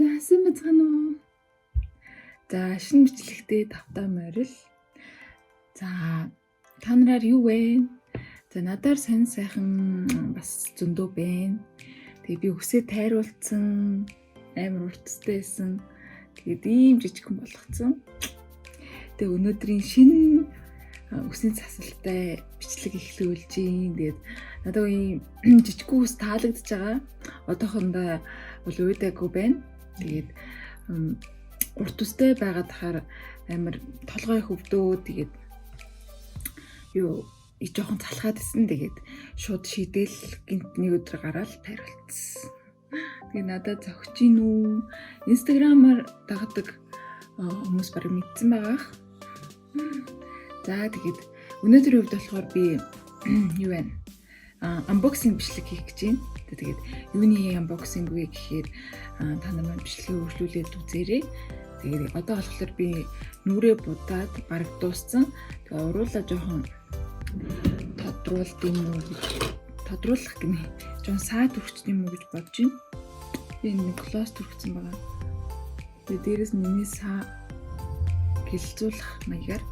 Яасан бацхан уу? За шинэ бичлэгтээ тавтаа морил. За та нараар юу вэ? За надаар сайн сайхан бас зөндөө байна. Тэгээ би өсөө тайруулсан, амар уртстай байсан. Тэгээд ийм жижигхэн болгоцсон. Тэгээ өнөөдрийн шинэ өсний засалтай бичлэг эхлүүлж юм. Тэгээд надад ийм жижигхэн ус таалагдж байгаа. Одоохондоо бол уйдаагүй байна. Тэгээд урт устай байгаад хахаар амар толгой хөвдөө. Тэгээд юу жоохон залхаад исэн. Тэгээд шууд шийдэл гинт нэг өдөр гараад тайруулсан. Тэгээ надад зогч ийн үү? Инстаграмаар дагадаг хүмүүс бараг мэдсэн байгаа. За тэгээд өнөөдрийн хувьд болохоор би юу вэ? Unboxing бичлэг хийх гэж байна. Тэгээд юуны unboxing вэ гэхээр та нар бичлэгийг өргөлүүлээд үзээрэй. Тэгээд одоо болохоор би нүрээ будаад бараг дууссан. Тэгээ уруулаа жоохон тодруулт юм уу гэж тодруулах гинэ. Жоохон саад өргөцсөн юм уу гэж бодож байна. Би нэг клост өргөцсөн байгаа. Тэгээд дээрээс нь миний саа гэлзүүлэх маягаар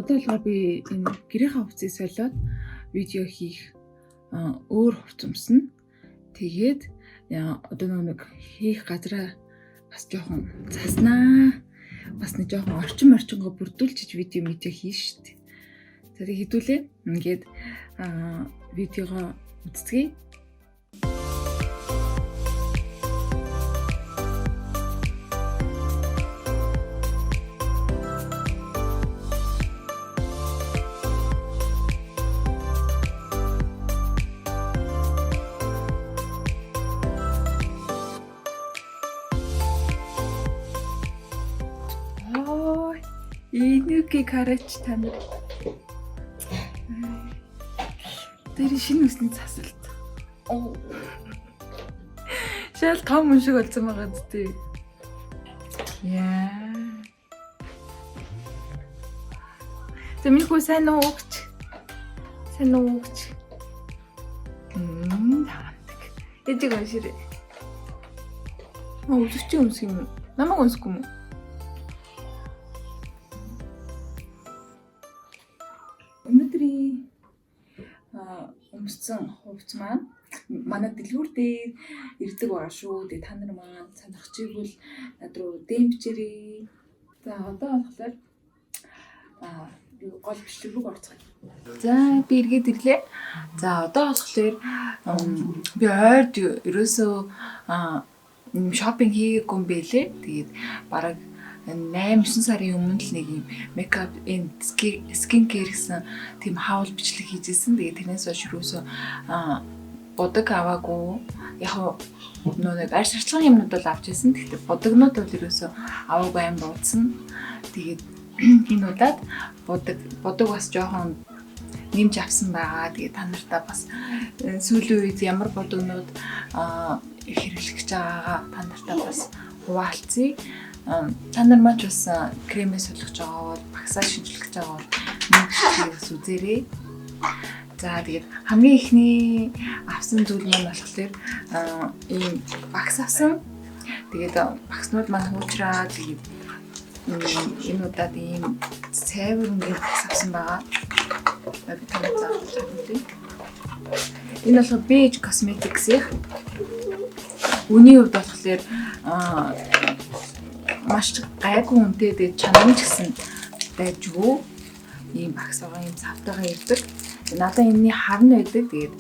одоо л би энэ гэрийнхаа хувцсыг солиод видео хийх өөр хувц өмснө. Тэгээд одоо нэг хийх газараа бас жоохон заснаа. Бас нэг жоохон орчингоо бүрдүүлчих видео хийн шүү дээ. За тэг хэдүүлээ. Ингээд видеогоо үзцгээе. Энэгийг хараач та нар. Тэр шинэ үсний засалт. Шал том юм шиг болсон байгаа зү. Яа. Тэмэхүү сайн уугч. Сайн уугч. Таамдаг. Эдэг унширээ. Өсөж чи өмсөх юм. Намайг өмсөхгүй юм уу? Өнөөдрийн өмссөн хувцс маань манай дэлгүүр дээр ирдэг байгаа шүү. Тэгээ та нар маань сонирхож игэл над руу дэм бичээрэй. За одоо болохоор гол бичлэг рүү орцгоё. За би эргээд ирлээ. За одоо болохоор би ойрд ерөөсөө шопинг хийгээгүй юм бэлээ. Тэгээд бараг 8-9 сарын өмнө л нэг юм makeup and skin care гэсэн тийм хаул бичлэг хийжсэн. Тэгээд тэрнээс хойш юусоо бодог аваагүй. Яг нэг арь шарчлагын юмнууд бол авч ирсэн. Гэхдээ бодогнууд бол ерөөсөө аваагүй юм дуудсан. Тэгээд энэ удаад бодог бас жоохон нэмж авсан байгаа. Тэгээд та нартаа бас сүүлийн үед ямар бодогнууд хэрэглэж байгаагаа та нартаа бас хуваалцъя. Та нар маань ч бас кремээ солих байгаа бол багсаа шинжлэх байгаа бол нэгс үзээрэй. За тэгээд хамгийн ихний авсан зүйл маань болохоор ийм багс авсан. Тэгээд багснууд маань хуучраа тэгээд энэ удаад ийм цайвар ингээд багс авсан байгаа. Би таныг зааж өгье. Энэ бол Beige Cosmetics-ийн үний хувьд болохоор маш гайгүй үнэтэй тэгээд чанарын ч гэсэн байжгүй ийм багс байгаа юм цавтайгаа ирдэг. Надаа энэний харна байдаг. Тэгээд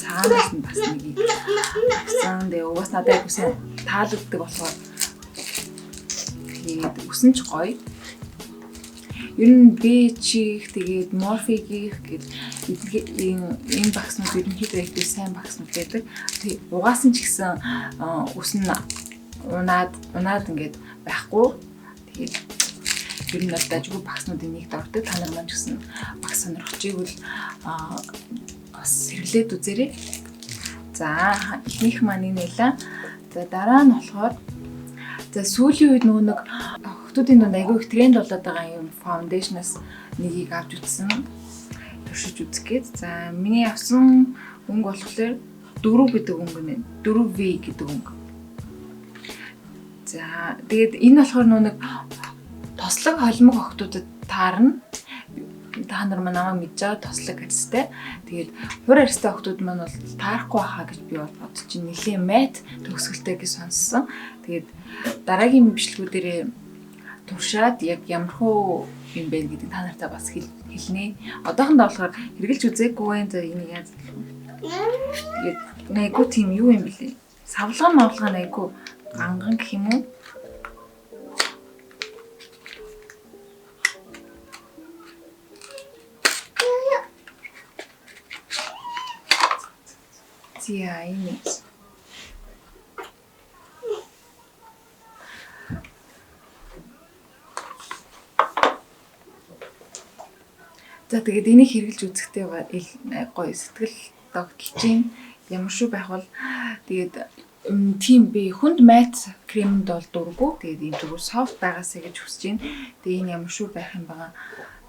цаанаас нь бас нэг багсан. Тэгээд угаас надад айгуу таалагддаг болохоор тэгээд үсэн ч гоё. Ер нь Beige-ийг тэгээд Morphe-ийг гээд энэ багснууд ерөнхийдөө их сайн багснууд байдаг. Тэгээд угаас нь ч гэсэн үсэн унаад ингээд байхгүй. Тэгээд ер нь бол дажгүй багснуудын нэгт ордог. Та нар маань ч гэсэн багс сонирхож игэл бас сэрлээд үзээрэй. За эхнийх маань энэ байлаа. За дараа нь болохоор за сүүлийн үед нөгөө нэг охтуудын дунд айгүй их тренд болоод байгаа юм foundation-аас нэгийг авч үзсэн. Туршиж үзэх гээд. За миний авсан өнгө болохоор 4 гэдэг өнгө нэ. 4V гэдэг өнгө. За тэгээд энэ болохоор нэг тослог холимог охтуудад таарна. Та нар намайг мэдж байгаа тослог гэжтэй. Тэгээд хур арьстай охтууд маань бол таарахгүй байхаа гэж би бол бодож чинь нэлийн мэт төгсгөлтэй гэж сонссон. Тэгээд дараагийн бичлэгүүдээр туршаад яг ямархуу юм бэ гэдэг та нартай бас хэлнэ. Одоохондоо болохоор хэрглэж үзээгүй байх. За энийг яаж тэгээд найгуу тийм юу юм бэлээ. Савлгаа найгуу ганган гэх юм уу? Зя энэ. За тэгээд энийг хэрглэж үзэхдээ гоё сэтгэл догтлж юм. Ямар шүү байх бол тэгээд тийм би хүнд мат кремд бол дурггүй. Тэгээд ийм зүгээр софт байгаасаа гэж хүсэж байна. Тэгээд энэ ямар шүү байх юм байгаа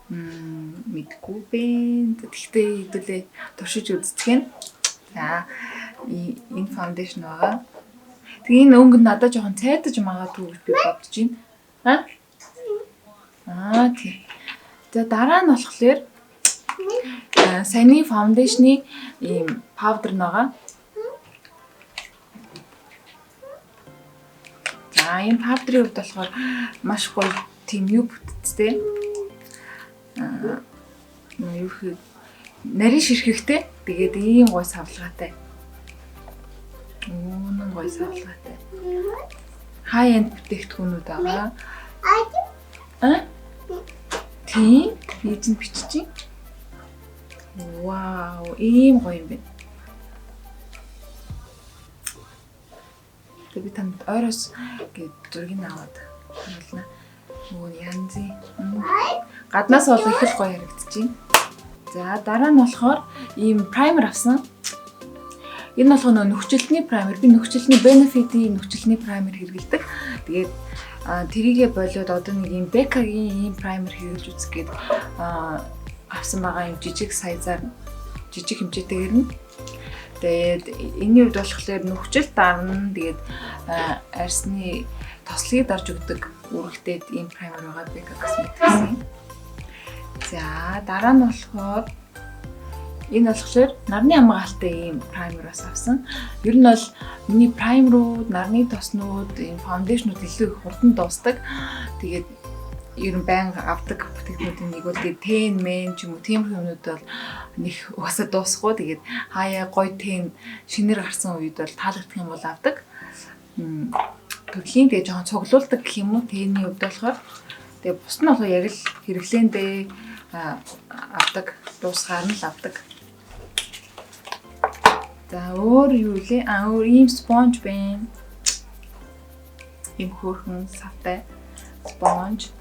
мэдгүй бэ. Тэгэхдээ хэдүүлээ туршиж үздэг. За энэ foundation байгаа. Тэгээ энэ өнгө надад жоохон цайдаж магадгүй гэж би бодож байна. Тийм. За дараа нь болохоор саяны foundation-ы ийм powder байгаа. За энэ powder-ийн хувьд болохоор маш гоё тийм юу бүтцтэй. Юу хэ нарийн ширхэгтэй. Тэгээд ийм гоё савлгаатай. Үнэн гоё савлгаатай. High-end бүтээгдэхүүнүүд байгаа. Тийм, эзэн бичиж. Вау, ийм гоё юм байна. Тэгээд би танд ойроос гээд зургийг аваад харуулна. Нөгөө янзын. Гаднаас бол их л гоё харагдчихээн. За дараа нь болохоор ийм primer авсан. Энэ болохоор нөхцөлтний primer. Би нөхцөлтний Benefit-ийн нөхцөлтний primer хэрэглэдэг. Тэгээд тэрийгэ болоод одоо нэг ийм Becca-гийн ийм primer хэрэглэж үзэх гээд авсан байгаа юм жижиг сайзаар жижиг хэмжээтэйгээр нь. Тэгээд энэний хувьд болохоор нөхцөл дарна. Тэгээд арьсны тослыг дарж өгдөг үүрэгтэй ийм primer байгаа Becca Cosmetics-ийн. За дараа нь болохоор энэ болохоор нарны хамгаалалттай ийм primer бас авсан. Ер нь бол миний primerууд, нарны тоснууд, ийм foundation-ууд илүү их хурдан дуусдаг. Тэгээд ер нь байнга авдаг бүтээгдэхүүнүүдийн нэг бол тэгээд тэн мэн ч юм уу тиймэрхүү юмнууд бол нэг угаасаа дуусахгүй. Тэгээд хаяа гоё тэн шинээр гарсан үед бол таалагдах юм бол авдаг. Төрлийн тэгээд жоохон цуглуулдаг гэх юм уу тэний хувьд болохоор тэгээд бус нь болохоор яг л хэрэглээндээ авдаг, дуусгаар нь л авдаг. За өөр юу лээ? Өөр ийм sponge байна. Ийм хөөрхөн савтай sponge.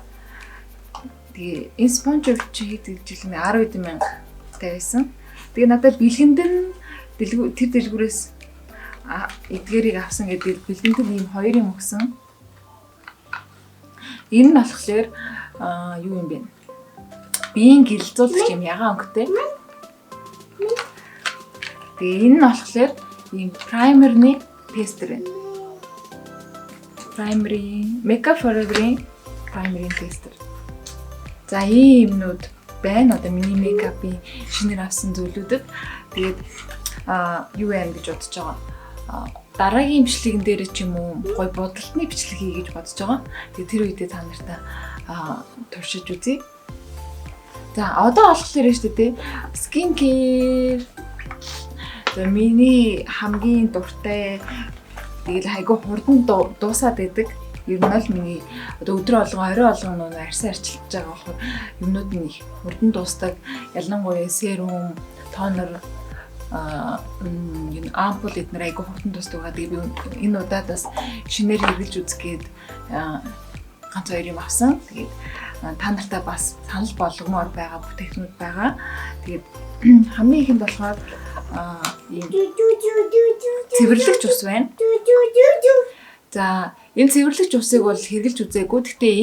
Тэгээ энэ sponge чи хэд жилийн 10,000 тавьсан. Тэгээ надад бэлгэнд нь тэр дэлгүүрээс эдгээрийг авсан гэдэг бэлгэнд нь ийм хоёрын өгсөн. Энэ нь болохоор юу юм бэ? Биеийн гэрэлцүүлэгч юм ягаан өнгөтэй. Тэгээ энэ нь болохоор ийм primer-ны тестер байна. Makeup Forever-ийн primer-ийн тестер. За ийм юмнууд байна. Одоо миний makeup-ийн шинээр авсан зүйлүүдэд. Тэгээд юу юм гэж бодож байгаа. Дараагийн бичлэгэн дээр ч юм уу гой бодолтны бичлэг хий гэж бодож байгаа. Тэгээд тэр үедээ та нартай туршиж үзье. За одоо болохоор шүү дээ skin care. За миний хамгийн дуртай тэгэл хайгуу хурдан дуусаад байдаг. Ер нь л миний одоо өдрө болгон орой болгон нөө арьсан арчилж байгаа болохоор юмнууд нь их хурдан дуустдаг. Ялангуяа серум, тонер, энэ ампул эднэр айгуу хурдан дуустдаг. Тэгээд би энэ удаад бас шинээр хэрэглэж үзгээд ганц хоёр юм авсан. Тэгээд та нартай бас санал болгомоор байгаа бүтээгдэхүүнүүд байгаа. Тэгээд хамгийн ихэнд болохоор ийм цэвэрлэгч ус байна. За Энэ цэвэрлэгч усыг бол хэрэглэж үзээгүй. Гэхдээ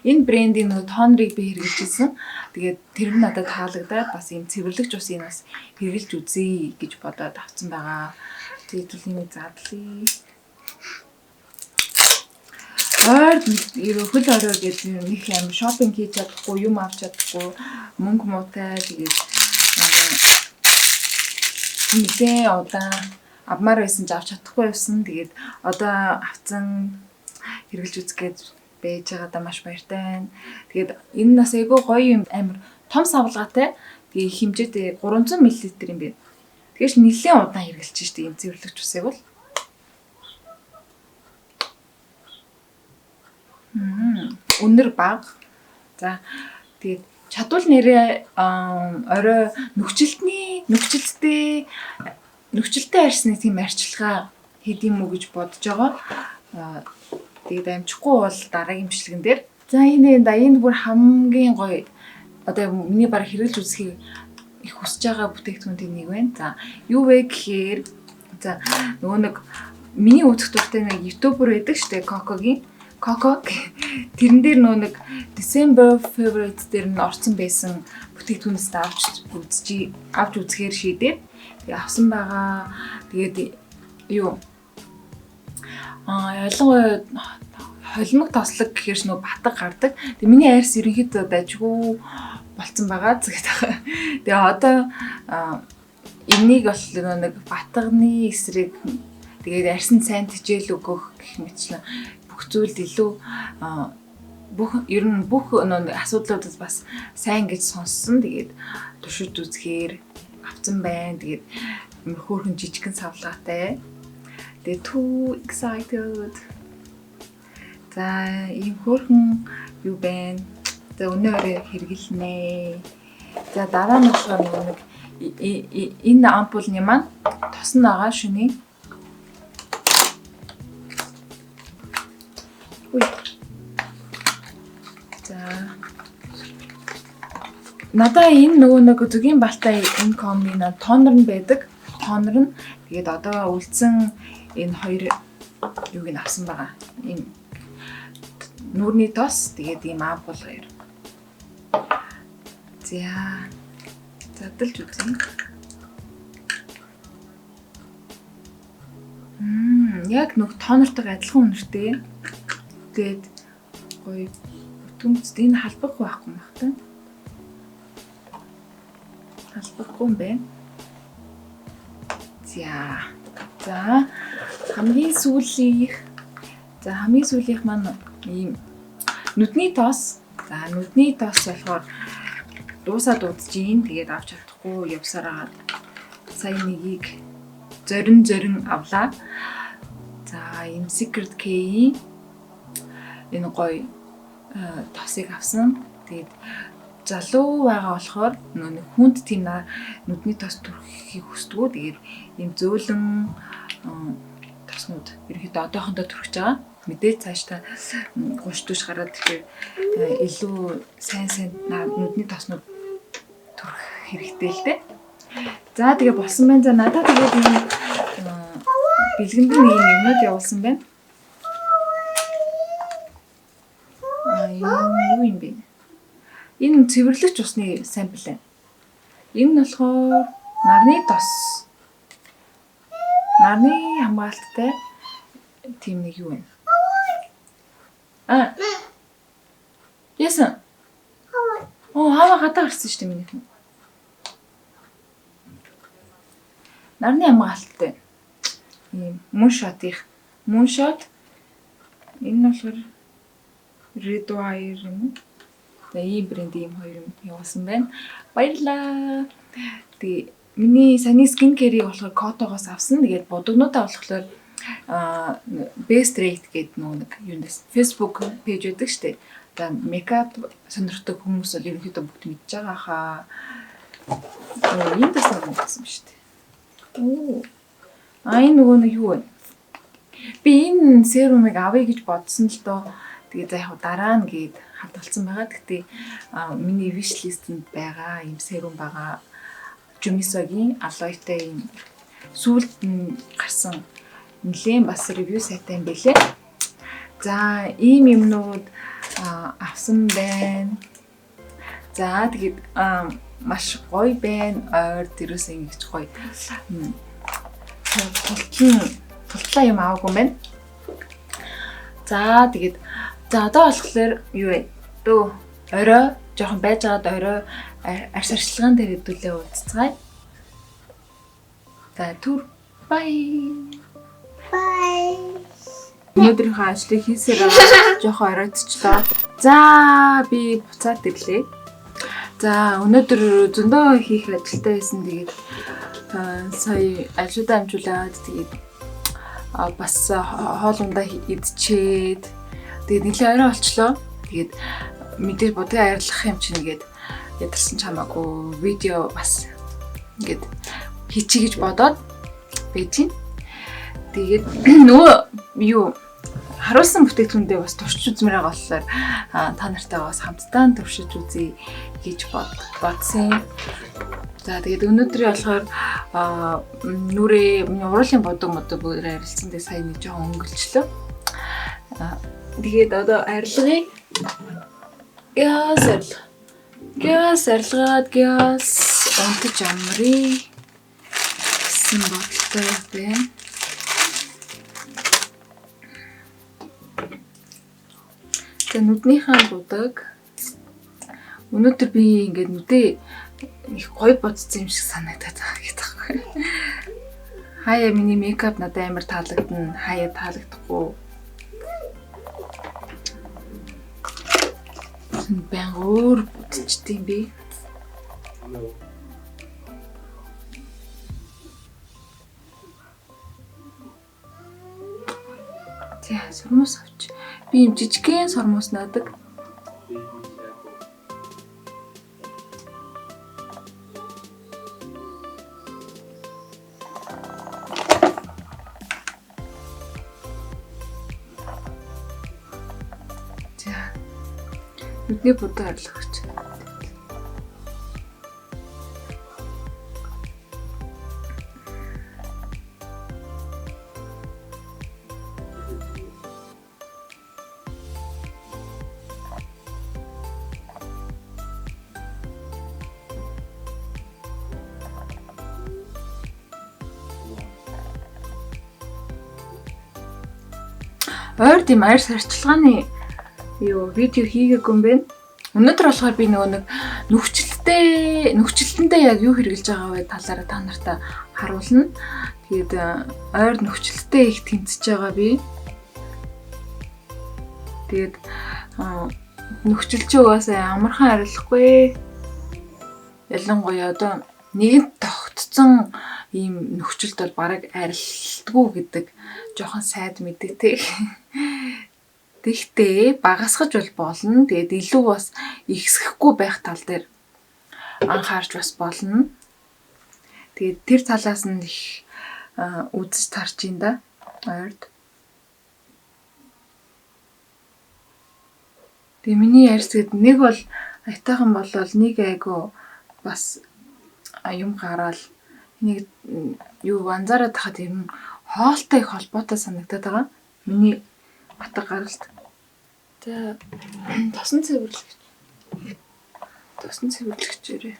энэ брендийн нөгөө тонерыг би хэрэглэжсэн. Тэгээд тэр нь надад таалагдаад бас ийм цэвэрлэгч усыг бас хэрэглэж үзье гэж бодоод авсан байгаа. Тэгээд түүнийг задлаа. Хөл орой гэж нэг юм шопинг хийж чадахгүй, юм авч чадахгүй, мөнгө муутай тэгээд мэдээ удаан авмаар байсан ч авч чадахгүй байсан. Тэгээд одоо авцсан хэрэглэж үзэх гэж байж байгаадаа маш баяртай байна. Тэгээд энэ нас айгүй гоё юм, амар том савлгаатай. Тэгээ хэмжээтэй 300 мл юм байна. Тэгээс нэлээд удаан хэрэглэж штэ ийм цэвэрлэгч усыг бол. Өнөр бага. За тэгээд чадвал нэрээ орой нөхцөлтэй арьсны тийм арчилгаа хийдэм үү гэж бодож байгаа. Тэгээд амжихгүй бол дараагийн бичлэгэн дээр. За энэ бүр хамгийн гоё. Одоо миний баг хэрэглэж үзэхийг их хүсэж байгаа бүтээгдэхүүнтэй нэг байна. За юу вэ гэхээр за нөгөө нэг миний үзэх дуртай нэг ютубер байдаг штэ Коко. Тэрэн дээр нөгөө нэг December favorites дээр нь орсон байсан бүтээгдэхүүнээс авч үзэхээр шийдээд тэгээ авсан байгаа. Тэгээд юу ялангуяа холимог тослог гэхэрс нөө батг гардаг. Тэгээ миний арьс ерөнхийдөө дажгүй болцсон байгаа. Тэгээ одоо энийг бол нэг батганы эсрэг тэгээд арьсанд сайн тэжээл өгөх гэх мэтлэн бүх зүйлд илүү бүх асуудлуудад бас сайн гэж сонссон. Тэгээд туршиж үзэхээр авсан байна. Тэгээд хөөрхөн жижигхэн савлгаатай. Тэгээд too excited. За ийм хөөрхөн юу байна? За өнөөрөө хэрэглэнэ. За дараа нь болохоор нэг энэ ампулны маань тосно байгаа шүний. За надаа энэ нэг зүгийн балтай энэ комбина тонер нь байдаг. Тонер нь тэгээд одоо үлдсэн энэ хоёр юуг нь авсан байгаа. Ийм нүүрний тос тэгээд ийм ампул хоёр. За задалж үзье. Яг нэг тонертойгоо адилхан үнэртэй. Тэгээд гоё төмцд энэ халбах байхгүй юм байна. Халбахгүй юм байна. За хамгийн сүүлийнх маань ийм нүдний тос. За нүдний тос болохоор дуусаад удажийн. Тэгээд авч чадахгүй явсараа сая нэгийг зорин авлаа. За ийм Secret K энэ гоё тосыг авсан. Тэгээд залуу байгаа болохоор нэг хүнд тийм нүдний тос түрхийг хүсдэггүй. Тэгээд ийм зөөлөн тоснууд ерөөхдөө одоохондоо түрхэж байгаа. Мэдээж цаашдаа 30-40 гараад тэгэхээр илүү сайн нүдний тоснууд түрх хэрэгтэй л дээ. За тэгээ болсон байна. За надад тэгээд ийм бэлгэнд нь ийм юмнууд явуулсан байна. Юу юм бэ? Энэ цэвэрлэгч усны сампл байна. Энэ нь болохоор нарны тос. Нарны хамгаалттай тийм нэг юу байна. Яасан? Хава гадаа гарсан шүү дээ миний хүн. Нарны хамгаалттай. Ийм муншот. Энэ нь болохоор Redwire юм уу? Тэгээ ийм брэнд ийм хоёр юм явуулсан байна. Баярлалаа. Тэгээ миний саяны скинкерийг болохоор Котогоос авсан. Тэгээд бодогнуудаа болохоор Best Rate гэдэг нэг юунаас Facebook пэйж байдаг штэ. Одоо мейкап сонирхдаг хүмүүс бол ерөнхийдөө бүгд мэдж байгаа хаа. Энэ тасаа гэсэн штэ. Энэ нөгөө нэг юу вэ? Би энэ серумыг авъя гэж бодсон л доо. Тэгээ за яг дараа нь гээд хадгалсан байгаа. Гэхдээ миний wish list-д байгаа юм серум байгаа. Jumisoгийн алоетай юм сүүлд нь гарсан нэлээд бас ревю сайтай юм бэлээ. За ийм юмнууд авсан байна. За тэгээд маш гоё байна. Ойр дээрээс ингэж гоё. Тултлаа юм аваагүй байна. За тэгээд одоо болохоор юу вэ? Дөө орой жоохон байж байгаад орой арьс арчилгаан дээр хэдүүлээ уулзцгаая. За түр бай. Өнөөдрийнхөө ажлыг хийсээр жоохон оройтчлоо. За би буцаад ирлээ. За өнөөдөр зөндөө хийх ажилтай байсан. Тэгээд сая ажилдаа амжуулаад тэгээд бас хоол ундаа идчихэд тэгээд нэлээ орой болчлоо. Тэгээд мэдээж будаа арилгах юм чинь гээд ядарсан чамаагүй видео бас ингээд хийчих гэж бодоод байж гин. Тэгээд нөгөө юу харуулсан бүтээгдэхүүндээ бас туршиж үзмээр байгаа болохоор та нартай бас хамтдаа туршиж үзье гэж бодсон. За тэгээд өнөөдрийн болохоор нүрээ уруулын бодог бүрээр арилсан дээр сая нэг жоохон өнгөлчлөө. Тэгээд одоо арилгыг газ арилгаад газ унтаж амрыг гэсэн бодолтой байна. Нүднийхээ будаг өнөөдөр би ингээд нүдээ их гоё бодсон юм шиг санагдаад байгаа гэдэг. Хаяа миний мейкап надад амар таалагдана, хаяа таалагдахгүй. Бэн өөр бодчихдیں би. За сормос авч. Би юм жижигхэн сормос наадаг. За. Нүдний будаа арилгагч. Ойр тийм арьс арчилгааны юу видео хийгээгүй юм байна. Өнөөдөр болохоор би нөгөө нэг нөхцөлтөндөө яг юу хэрэгжилж байгаа вэ талаараа та нартай харуулна. Тэгээд ойр нөхцөлтөд их тэмцэж байгаа би. Тэгээд нөхцөлчөө угаасаа амархан арилахгүй. Ялангуяа одоо нэгэнт тогтцсон ийм нөхцөлд бол бараг арилдаггүй гэдэг жоохон сайд мэдээтэй. Тэгтээ багасгаж бол болно. Тэгээд илүү бас ихсэхгүй байх тал дээр анхаарч бас болно. Тэгээд тэр талаас нь их үзэж тарж ин да. Ойрд. Тэгээ миний ярьцгээд нэг бол айтайхан болол нэг айгу бас юм гараал нэг юу анзаараад тахад юм хоолтой их холбоотой санагдаад байгаа. Миний батга гаралт. За тосон цэвэрлэгчээрээ.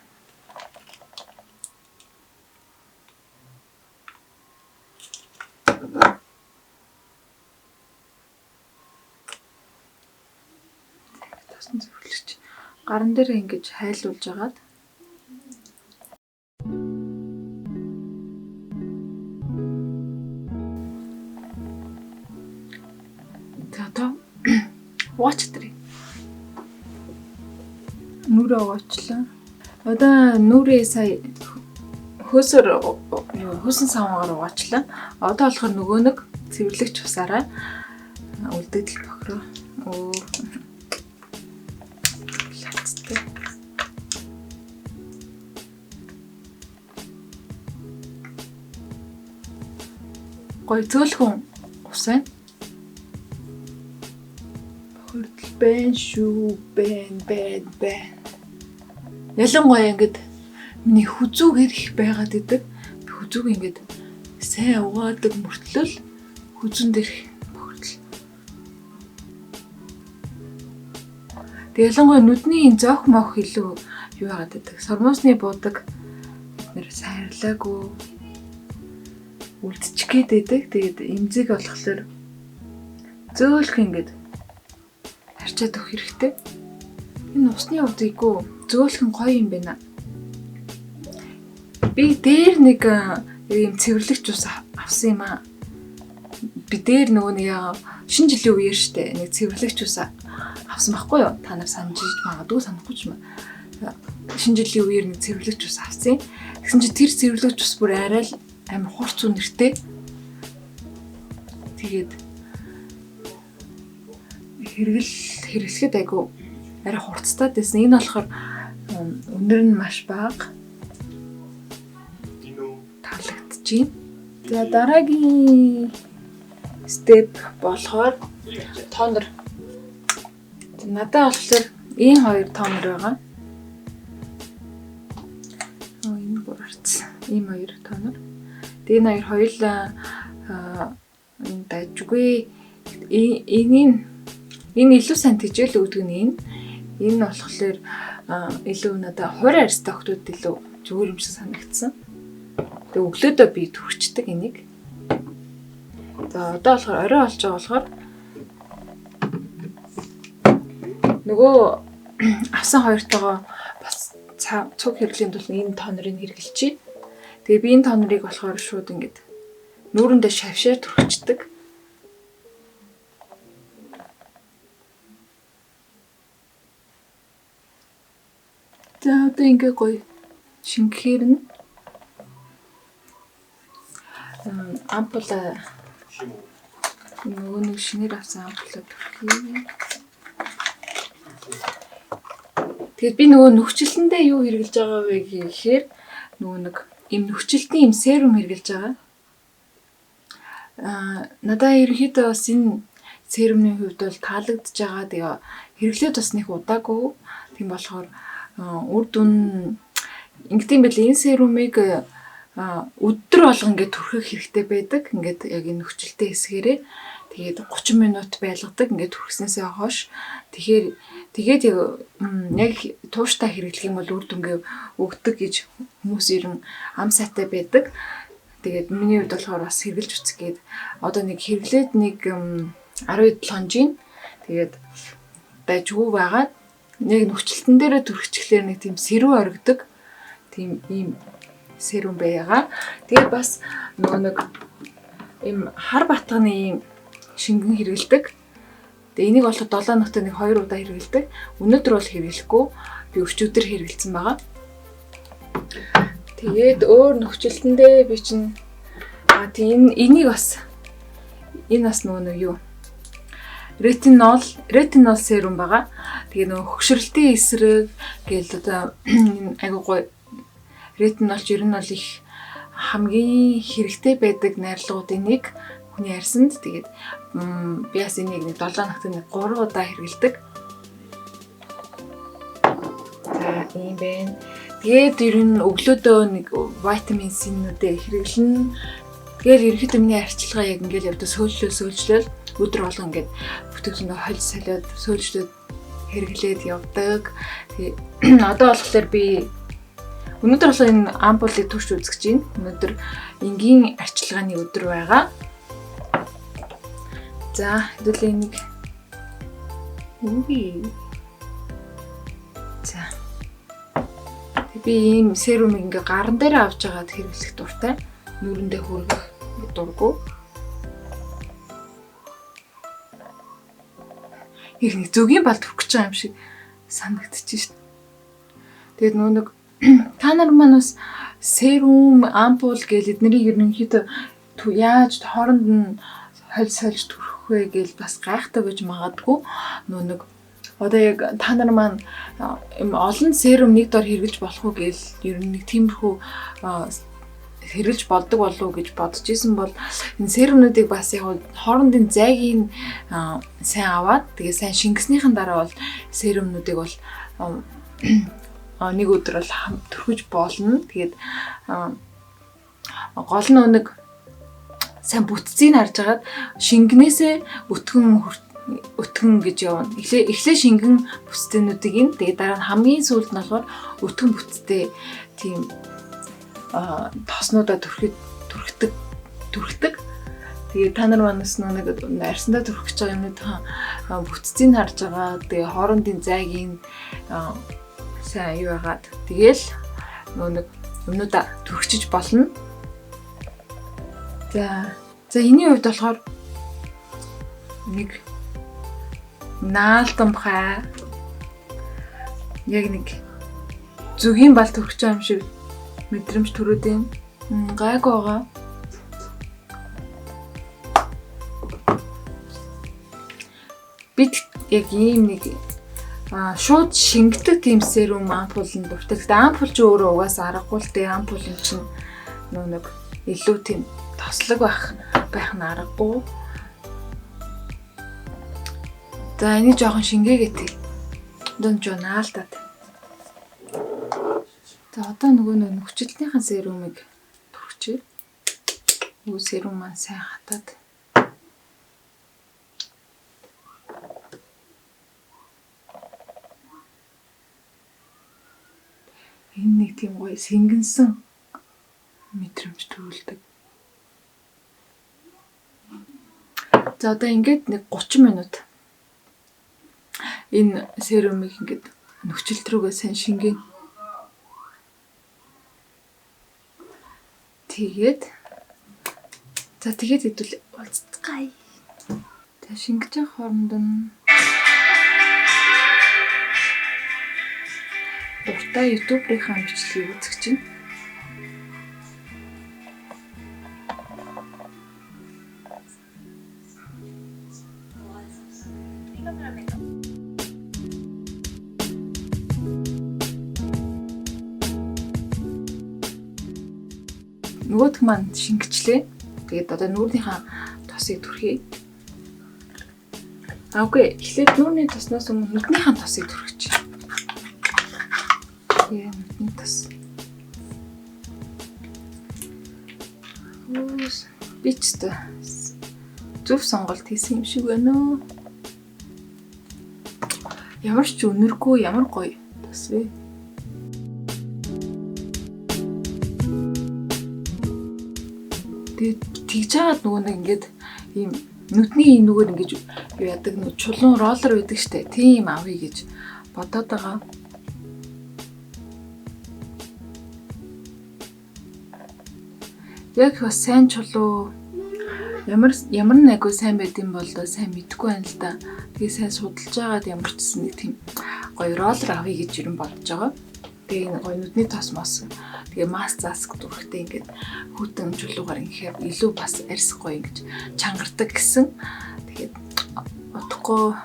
Тосон цэвэрлэгч гаран дээр ингэж хайлуулж агаад watch 3. Нүрээ уучлаа. Одоо нүрээ сая хөөсөн савгаар уучлаа. Одоо болохоор нөгөө нэг цэвэрлэгч усаараа үлдээдэл бохроо. Лацтай. Гой цөөлхөн ус байна. Бэн шүү бэн. Ялангуяа ингэж миний хүзүүгээр их байгаад идэг. Би хүзүүг ингэж сайн угаадаг мөртлөө хүзүүн дээр бохирдол. Тэг ялангуяа нүдний зоох мох илүү юу яагаад гэдэг. Сормосны буудаг нэр сайрлаагүй үлдчих гээд байдаг. Тэгээд эмзэг болохоор зөөлх ингээд харчаад өгөх хэрэгтэй. Энэ усны удаагүй зөөлхөн гоё юм байна. Би дээр нэг ийм цэвэрлэгч ус авсан юм аа. Би дээр нөгөө нэг шинэ жилийн үеэр штэ нэг цэвэрлэгч ус авсан байхгүй юу? Та нар санаж магадгүй санахгүй ч юм. Шинэ жилийн үеэр нэг цэвэрлэгч ус авсан. Тэгсэн чи тэр цэвэрлэгч ус бүр арай л амар хурц үнэртэй. Тэгээд хэрэглэхэд айгу арай хурцтай байсан. Энэ болохоор өнөр нь маш бага. Таалагдчихээн. За дараагийн степ болохоор тонер. Надад болохоор ийм хоёр тонер байгаа. Энэ бүр арцсан. Ийм хоёр тонер. Тэгээ энэ хоёр хоёулаа энэ дайжгүй. Энэ илүү сайн тэжээл өгдөг нь энэ болохоор илүү надад хорь арьстай охтууд илүү зүгээр юм шиг санагдсан. Тэгээ өглөөдөө би түрчдэг энийг. За одоо болохоор орой болж байгаа болохоор нөгөө авсан хоёртойгоо бас цуг хэрэглэхийн тулд энэ тонерыг хэрэглэчихье. Тэгээ би энэ тонерыг болохоор шууд ингэж нүүрэндээ шавшаа түрчдэг. За одоо ингээ гоё шингэхээр нь ампула нөгөө нэг шинээр авсан ампула төрхий. Тэгээд би нөгөө нөхцөлөндөө юу хэрэглэж байгаа вэ гэхээр нөгөө нэг им нөхцөлтийн им серум хэрэглэж байгаа. Надаа ерөнхийдөө бас энэ серумны хувьд бол таалагдж байгаа. Тэгээ хэрэглээд бас нэг удаагүй. Тийм болохоор үр дүн ингэдэм байл энэ серумыг өдөр болго ингээд түрхэх хэрэгтэй байдаг. Ингээд яг энэ нөхцөлтэй хэсгээрээ тэгээд 30 минут байлгадаг. Ингээд түрхснээсээ хойш тэгээд яг тууштай хэрэглэх юм бол үр дүнгээ өгдөг гэж хүмүүс ерөн ам сайтай байдаг. Тэгээд миний хувьд болохоор бас хэрэглэж үзэх гээд одоо нэг хэрэглээд нэг 17 хонжийн тэгээд дайжгүй байгаа. Нэг нөхцөлтөн дээрээ түрхчихлээр нэг тийм сэрүү оргидог. Тийм ийм серум байгаа. Тэгээд бас нөгөө нэг ийм хар батганы ийм шингэн хэрэгэлдэг. Тэгээ энийг болохоор 7 ногтой нэг 2 удаа хэрэгэлдэг. Өнөөдөр бол хэрэглэхгүй. Би өчигдөр хэрэгэлсэн байгаа. Тэгээд өөр нөхцөлтөндөө би чинь тийм энийг бас энэ бас нөгөө юу ретинол серум байгаа. Тэгээ нөгөө хөгшрөлтийн эсрэг гээл одоо айгуу гоё ретинол ер нь бол их хамгийн хэрэгтэй байдаг найрлагуудын нэг хүний арьсанд. Тэгээд би бас энийг 7 ногт 3 удаа хэрэгэлдэг. За ийм байна. Тэгээд ер нь өглөөдөө нэг витамин C-нүүдээ хэрэглэн. Тэгээд ерөнхийдөө миний арчилгаа яг ингээл явдаг сөөлжлөл өдөр болго ингээд бүтээгдэхүүнээ хольж солиод сөөлжлөд хэрэглээд явдаг. Тэгээ одоо болохоор би өнөөдөр болохоор энэ ампулыг турш үзэж байна. Өнөөдөр энгийн арчилгааны өдөр байгаа. За хэдүүлээ нэг за би ийм серумыг ингээ гаран дээр авч байгаад хэрэглэх дуртай. Нүрэндээ хүргэх дурггүй. Их нэг зөгийн балд хүрэх гэж байгаа юм шиг санагдчихэж шин. Тэгээд нэг та нар маань бас серум, ампул гэл эднэрийг ерөнхийдөө яаж хооронд нь сольж төрөх вэ гэл бас гайхдаг гэж магадгүй. Нэг одоо яг та нар маань олон серум нэг дор хэрэглэж болох уу гэл ер нь нэг тиймэрхүү хэрэглэж болдог болов уу гэж бодож исэн бол энэ серумнуудыг бас яг хоорондын зайгийг сайн аваад тэгээ сайн шингэснийхэн дараа бол серумнуудыг бол нэг өдөр бол төрхөж болно. Тэгээд гол нь нэг сайн бүтцийг харж агаад шингэнээсээ өтгөн өтгөн гэж явна. Эхлээ шингэн бүсцэнүүдийг ин тэгээд дараа нь хамгийн сүүлд нь болохоор өтгөн бүтцтэй тийм тоснуудаа түрхдэг. Тэгээд та нар манаас нэг арьсандаа түрхэж байгаа юмнууд бүтцийг харж байгаа. Тэгээ хоорондын зайгийн сайн юу яагаад тэгээл нэг юмнуудаа түрхчиж болно. За энэний хувьд болохоор нэг наалтамхай яг нэг зүгийн бал түрхэж байгаа юм шиг мэдрэмж төрөөд юм. Гайгүй байгаа. Бид яг ийм нэг шууд шингэдэг тийм серум ампуланд дуртай. Гэхдээ ампул ч өөрөө угаасаа аргагүй л дээ. Ампул юм чинь нэг илүү тийм тослог байх нь аргагүй. За энийг жоохон шингээгээ тий. Дунд жоо наалтаад. За одоо нөгөө нөхцөлтнийхэн серумыг түрхчээ. Нөгөө серум маань сайн хатаад. Энэ нэг тийм гоё сэнгэнсэн мэдрэмж төрүүлдэг. За одоо ингээд нэг 30 минут энэ серумыг ингээд нөхцөлт рүүгээ сайн шингээн. Тэгээд хэдүүл уулзцгаая. Тэгээ шингэж байгаа хооронд нь дуртай YouTube-ийнхаа бичлэгийг үзэх чинь. Нөгөөх маань шингэчлээ. Тэгээд одоо нүүрнийхаа тосыг түрхье. Окей, эхлээд нүүрний тоснаас өмнө нүднийхаа тосыг түрхэж. Тэгээд нүдний тос. Би ч зөв сонголт хийсэн юм шиг байна уу? Ямар ч өнөргүй, ямар гоё тос вэ? Тэгээд тэгж жаад нөгөө нэг ингээд ийм нүдний нүгээр ингэж юу яадаг нэг чулуун роллер байдаг штэ. Тийм авъя гэж бодоод байгаа. Яг бас сайн чулуу ямар нэг айгүй сайн байд юм бол сайн мэдэхгүй байна л да. Тэгээ сайн судалж байгаад ямар ч гэсэн нэг тийм гоё роллер авъя гэж юм бодож байгаа. Тэгээ энэ гоё нүдний тос мос. Тэгээ маск заск дүрхтэй ингээд хүүтэн чулуугаар ингээд илүү бас арьс гоё ингэж чангардаг гэсэн. Тэгээд утгагүй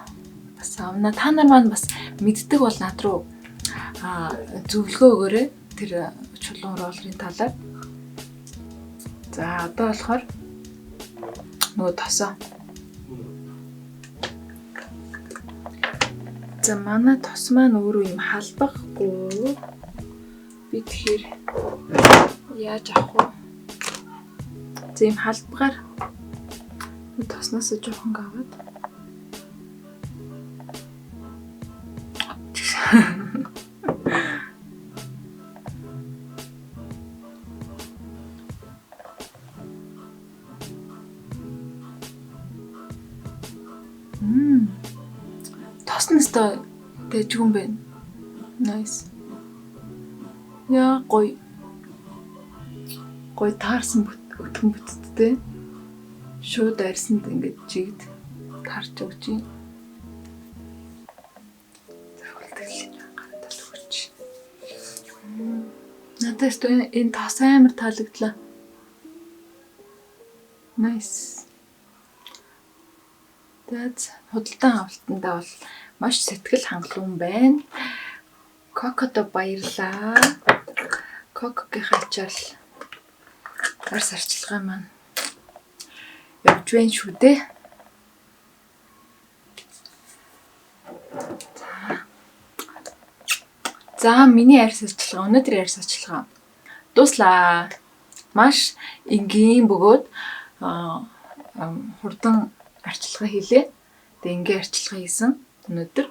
бас авна. Та нар маань бас мэддэг бол над руу зөвлөгөө өгөөрэй. Тэр чулуун роллерын талаар. За одоо болохоор нөгөө тосоо. За манай тос маань өөрөө юм халбахгүй. Би тэгэхээр яаж авах вэ? За юм халбгаар тосноос жоохон аваад. Тосностой дэжгүн байна. Nice. Яа гоё таарсан өтгөн бүтцтэй. Шууд арьсанд ингэж жигд таарч өгч юм. Надад энэ тас амар таалагдлаа. Nice. Тэгээд худалдан авалтандаа бол маш сэтгэл хангалуун байна. Кокодо баярлаа. Кокогийн хачаал арс арчилгаа маань явж байна шүү дээ. За миний арс арчилгаа, өнөөдрийн арс арчилгаа дуслаа. Маш энгийн бөгөөд хурдан арчилгаа хийлээ. Тэгээ ингээ арчилга хийсэн өнөөдөр.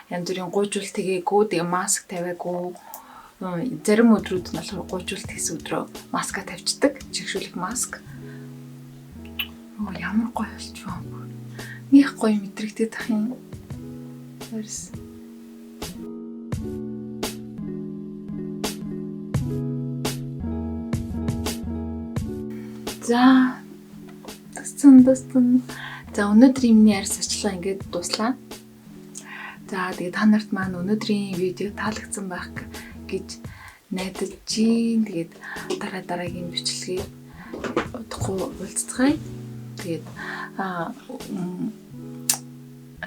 Янз бүрийн гуйжуулт тэгээгүй, тэгээ маск тавиагүй. Зарим өдрүүд нь болохоор гуйжуулт хийсэн өдрөө маска тавьчихдаг. Чигшүүлэх маск. Ямар гоё болж байна. Них гоё мэдрэгдээд ах юм. Тэрс. За тасцсан. За өнөөдрийн миний арьс арчилгаа ингээд дуслаа. За тэгээ та нарт маань өнөөдрийн видео таалагдсан байх гэж найдаж чинь. Тэгээд дараагийн бичлэгээ удахгүй уулзцгаая. Тэгээд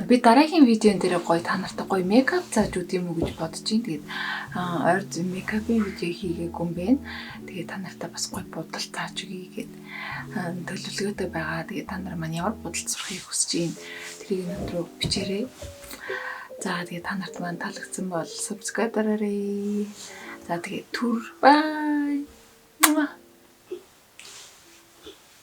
би дараагийн видеон дээр гоё та нартай гоё мейкап зааж өгд юм уу гэж бодож чинь. Тэгээд ойр мейкапын видео хийгээгүй юм байна. Тэгээд та нартай бас гоё будал зааж өгье гэд төлөвлөгөөтэй байгаа. Тэгээд та нар маань ямар будал сурахыг хүсэж байна. Тэрийг өнөөдөр бичээрэй. За тэгээд та нарт маань таалагдсан бол subscribe дараарай. За тэгээд түр бай.